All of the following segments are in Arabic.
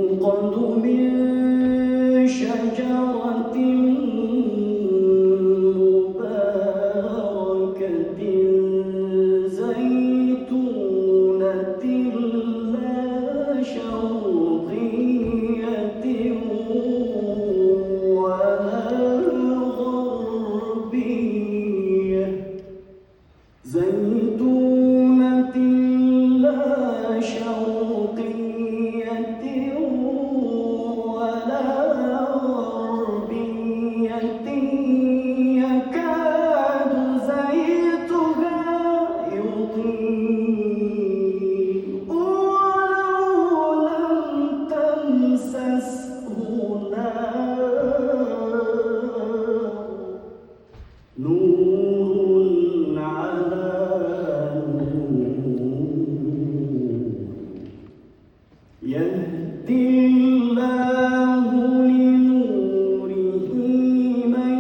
يوقد من شجرة مباركة زيتونة لا شرقية ولا غربية زيتونة لا شرقية ولا غربية يكاد زيتها يضيء ولو لم تمسسه نور على يهدي الله لنوره من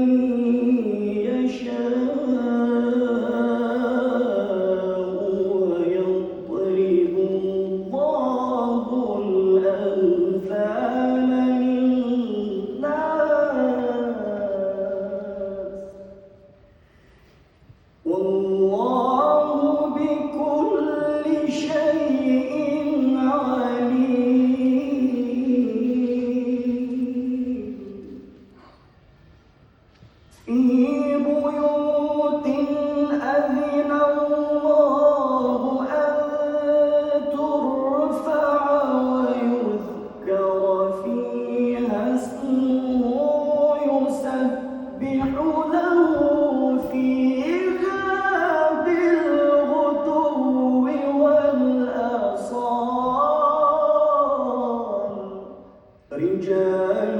يشاء ويضرب الله الأمثال للناس والله بكل شيء في بيوت أذن الله أن ترفع ويذكر فيها اسمه يسبح له فيها بالغدو والآصال رجال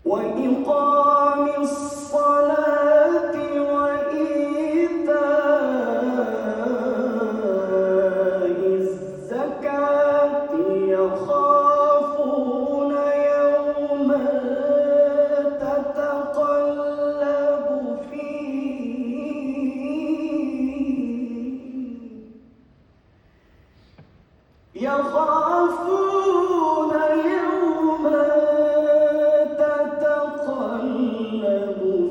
وإقام الصلاة وإيتاء الزكاة يخافون يوما تتقلب فيه يخافون يوما تتقلب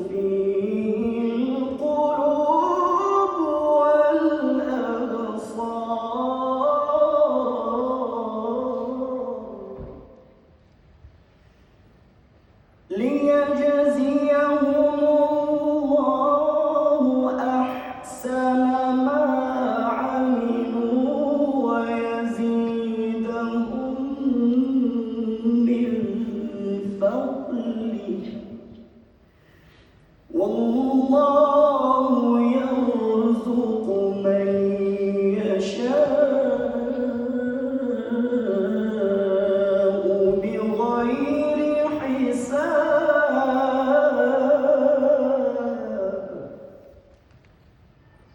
فيه القلوب والأبصار ليجزيهم الله أحسن ما عملوا ويزيدهم من فضله والله يرزق من يشاء بغير حساب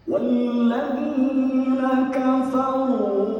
والذين كفروا